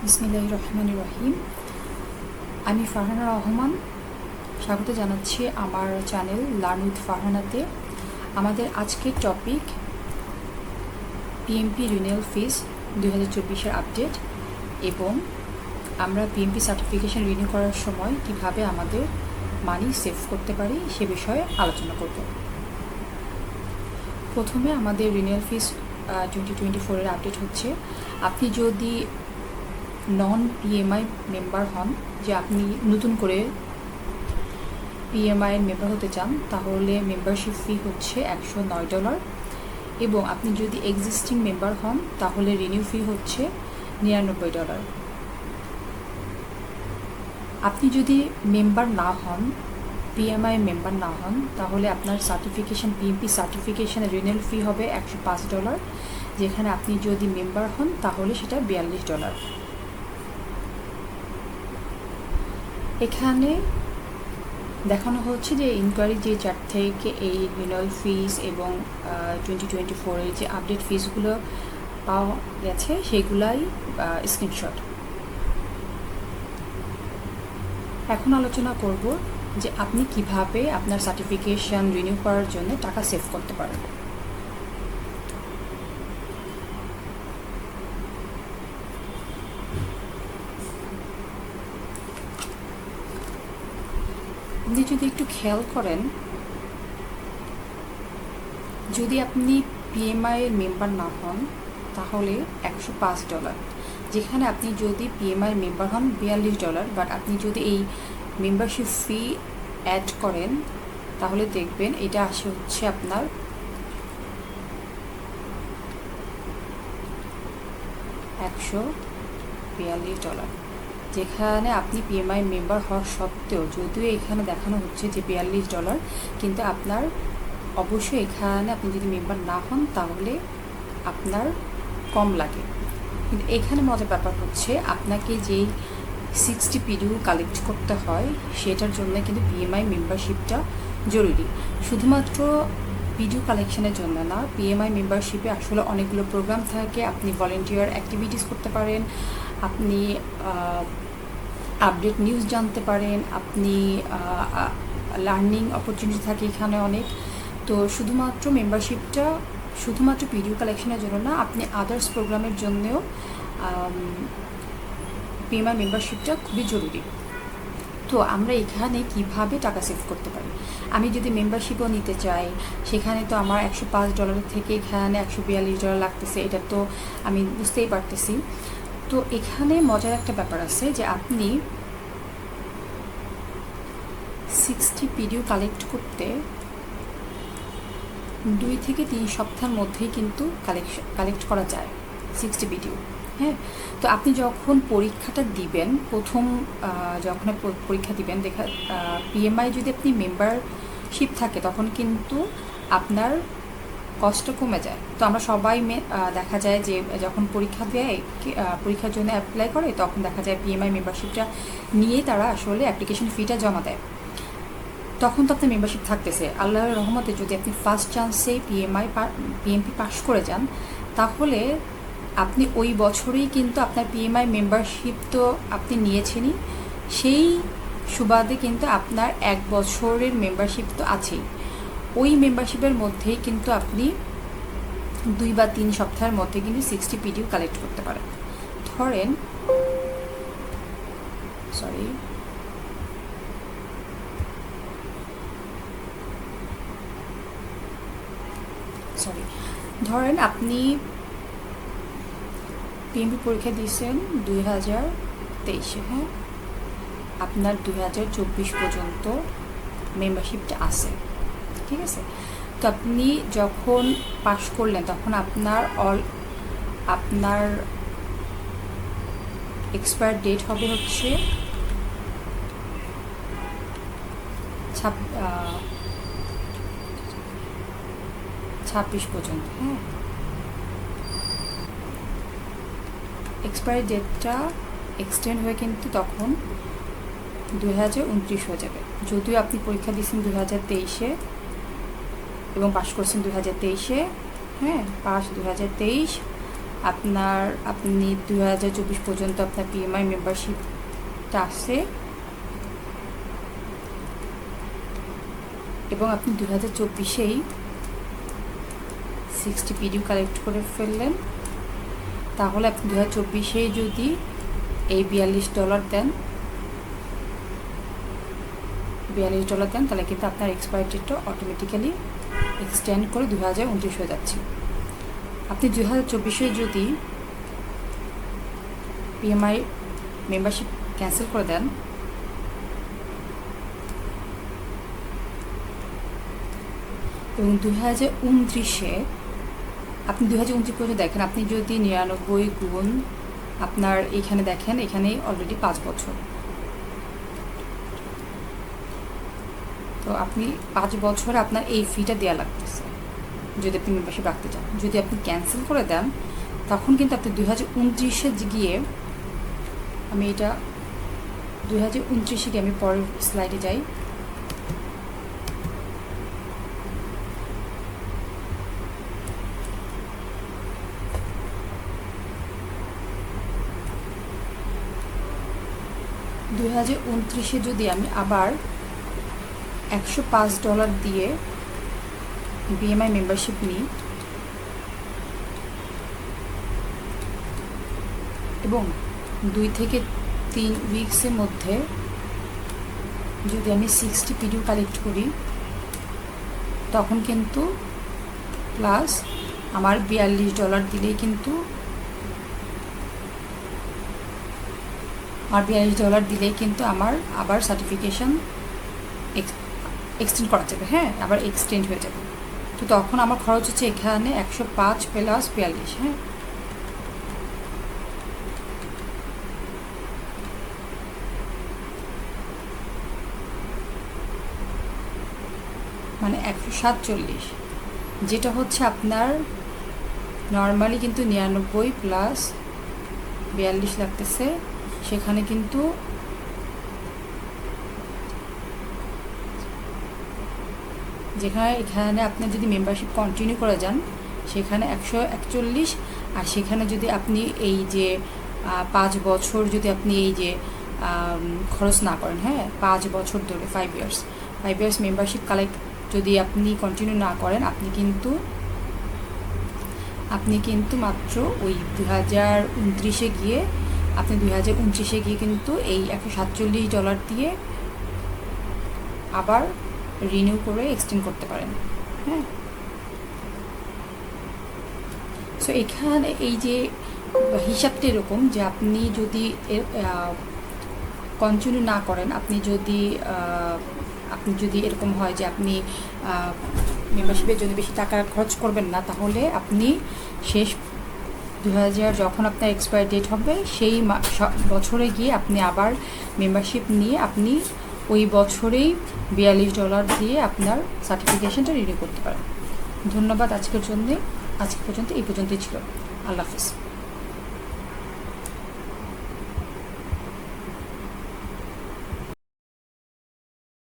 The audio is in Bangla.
বিসমিল্লাহির রহমানির রহিম। আমি ফারহানা রহমান, স্বাগত জানাচ্ছি আমার চ্যানেল লার্ন উইথ ফারহানাতে। আমাদের আজকের টপিক পিএমপি রিনিউয়াল ফিস 2024-এর আপডেট এবং আমরা পিএমপি সার্টিফিকেশন রিনিউ করার সময় কিভাবে আমাদের মানি সেভ করতে পারি সে বিষয়ে আলোচনা করব। প্রথমে আমাদের রিনিউয়াল ফিস 2024-এর আপডেট হচ্ছে, আপনি যদি নন পিএমআই মেম্বার হন, যে আপনি নতুন করে পিএমআই মেম্বার হতে চান, তাহলে মেম্বারশিপ ফি হচ্ছে $109 এবং আপনি যদি এক্সিস্টিং মেম্বার হন তাহলে রিনিউ ফি হচ্ছে $99। আপনি যদি মেম্বার না হন, পিএমআই মেম্বার না হন, তাহলে আপনার সার্টিফিকেশন পিএমপি সার্টিফিকেশনের রিনিউয়াল ফি হবে $105, যেখানে আপনি যদি মেম্বার হন তাহলে সেটা $42। এখানে দেখানো হচ্ছে যে ইনকোয়ারি যে চার্ট থেকে এই রিনিউয়াল ফিস এবং 2024-এর যে আপডেট ফিসগুলো পাওয়া গেছে সেগুলাই স্ক্রিনশট। এখন আলোচনা করব যে আপনি কিভাবে আপনার সার্টিফিকেশন রিনিউ করার জন্য টাকা সেভ করতে পারেন। আপনি যদি একটু খেয়াল করেন, যদি আপনি পিএমআই এর মেম্বার না হন তাহলে $105, যেখানে আপনি যদি পিএমআই মেম্বার হন $42, বাট আপনি যদি এই মেম্বারশিপ ফি অ্যাড করেন তাহলে দেখবেন এটা আসে হচ্ছে আপনার $142, যেখানে আপনি পিএমআই মেম্বার হওয়া সত্ত্বেও, যদিও এখানে দেখানো হচ্ছে যে $42, কিন্তু আপনার অবশ্যই এখানে আপনি যদি মেম্বার না হন তাহলে আপনার কম লাগে। কিন্তু এখানে মজার ব্যাপার হচ্ছে আপনাকে যেই 60 পিডিউ কালেক্ট করতে হয় সেটার জন্য কিন্তু পিএমআই মেম্বারশিপটা জরুরি। শুধুমাত্র পিডিউ কালেকশনের জন্য না, পিএমআই মেম্বারশিপে আসলে অনেকগুলো প্রোগ্রাম থাকে। আপনি ভলেন্টিয়ার অ্যাক্টিভিটিস করতে পারেন, আপনি আপডেট নিউজ জানতে পারেন, আপনি লার্নিং অপরচুনিটি থাকে এখানে অনেক। তো শুধুমাত্র মেম্বারশিপটা শুধুমাত্র পিডিউ কালেকশনের জন্য না, আপনি আদার্স প্রোগ্রামের জন্যও পিএমআই মেম্বারশিপটা খুবই জরুরি। তো আমরা এখানে কিভাবে টাকা সেভ করতে পারি? আমি যদি মেম্বারশিপও নিতে চাই, সেখানে তো আমার $105 থেকে এখানে $142 লাগতেছে, এটা তো আমি বুঝতেই পারতেছি। তো এখানে মজার একটা ব্যাপার আছে যে আপনি 60 পিডিউ কালেক্ট করতে 2 থেকে 3 সপ্তাহের মধ্যেই কিন্তু কালেক্ট করা যায় 60 পিডিউ। হ্যাঁ, তো আপনি যখন পরীক্ষাটা দিবেন, প্রথম যখন পরীক্ষা দিবেন, পিএমআই যদি আপনি মেম্বারশিপ থাকে তখন কিন্তু আপনার কষ্ট কমে যায়। তো আমরা সবাই দেখা যায় যে যখন পরীক্ষা দেয়, পরীক্ষার জন্য অ্যাপ্লাই করে, তখন দেখা যায় পিএমআই মেম্বারশিপটা নিয়ে তারা আসলে অ্যাপ্লিকেশন ফিটা জমা দেয়। তখন তো আপনার মেম্বারশিপ থাকতেছে। আল্লাহর রহমতে যদি আপনি ফার্স্ট চান্সে পিএমপি পাস করে যান, তাহলে আপনি ওই বছরেই কিন্তু আপনার পিএমআই মেম্বারশিপ তো আপনি নিয়েছেনই, সেই সুবাদে কিন্তু আপনার 1 বছরের মেম্বারশিপ তো আছেই। ওই মেম্বারশিপের মধ্যেই কিন্তু আপনি 2 বা 3 সপ্তাহের মধ্যে কিন্তু 60 পিডিউ কালেক্ট করতে পারেন। ধরেন ধরেন আপনি পিএমপি পরীক্ষা দিয়েছেন 2023-এ, হ্যাঁ, আপনার 2024 পর্যন্ত মেম্বারশিপটা আছে, ঠিক আছে। তো আপনি যখন পাস করলেন তখন আপনার এক্সপায়ার ডেট হবে হচ্ছে 26 পর্যন্ত। হ্যাঁ, এক্সপায়ারি ডেটটা এক্সটেন্ড হয়ে কিন্তু তখন 2029 হয়ে যাবে। যদিও আপনি পরীক্ষা দিয়েছেন 2023-এ এবং পাস করছেন 2023-এ, হ্যাঁ, পাস 2023, আপনি 2024 পর্যন্ত আপনার PMI মেম্বারশিপটা আছে এবং আপনি 2024-এই 60 PDU কালেক্ট করে ফেললেন, তাহলে আপনি 2024-এই যদি এই $42 দেন, তাহলে কিন্তু আপনার এক্সপায়ার ডেটটা অটোমেটিক্যালি এক্সটেন্ড করে 2029 হয়ে যাচ্ছে। আপনি 2024-এ যদি PMI মেম্বারশিপ ক্যান্সেল করে দেন, এবং 2029-এ আপনি 2029 পর্যন্ত দেখেন, আপনি যদি 99 গুণ আপনার এখানে দেখেন, এখানে অলরেডি 5 বছর, তো আপনি 5 বছরে আপনার এই ফিটা দেওয়া লাগতেছে যদি আপনি মেম্বারশিপ রাখতে চান। যদি আপনি ক্যান্সেল করে দেন, তখন কিন্তু আপনি 2029-এ গিয়ে, আমি এটা 2029-এ গিয়ে আমি পরের স্লাইডে যাই। $2029-এ যদি আমি আবার $105 দিয়ে BMI মেম্বারশিপ নিই এবং 2 থেকে 3 উইকসের মধ্যে যদি আমি 60 PDU কালেক্ট করি, তখন কিন্তু প্লাস আমার $42 দিলেই কিন্তু আমার আবার সার্টিফিকেশন এক্সটেন্ড করা যাবে। হ্যাঁ, আবার এক্সটেন্ড হয়ে যাবে। তো তখন আমার খরচ হচ্ছে এখানে 105 প্লাস 42। হ্যাঁ, মানে 147, যেটা হচ্ছে আপনার নর্মালি কিন্তু 99 প্লাস 42 লাগতেছে। সেখানে কিন্তু এখানে আপনি যদি মেম্বারশিপ কন্টিনিউ করে যান, সেখানে 141, আর সেখানে যদি আপনি এই যে 5 বছর যদি আপনি এই যে খরচ না করেন, হ্যাঁ 5 বছর ধরে 5 ইয়ার্স মেম্বারশিপ কালেক্ট যদি আপনি কন্টিনিউ না করেন, আপনি কিন্তু মাত্র ওই 2029-এ গিয়ে আপনি 2029-এ গিয়ে কিন্তু এই $147 দিয়ে আবার রিনিউ করে এক্সটেন্ড করতে পারেন। হ্যাঁ, সো এখানে এই যে হিসাবটা এরকম যে আপনি যদি কন্টিনিউ না করেন, আপনি যদি এরকম হয় যে আপনি মেম্বারশিপের জন্য বেশি টাকা খরচ করবেন না, তাহলে আপনি শেষ 2000 যখন আপনার এক্সপায়ার ডেট হবে সেই বছরে গিয়ে আপনি আবার মেম্বারশিপ নিয়ে আপনি ওই বছরেই $42 দিয়ে আপনার সার্টিফিকেশনটা রিনিউ করতে পারেন। ধন্যবাদ আজকের জন্যে। আজকে পর্যন্ত এই পর্যন্তই ছিল। আল্লাহ হাফিজ।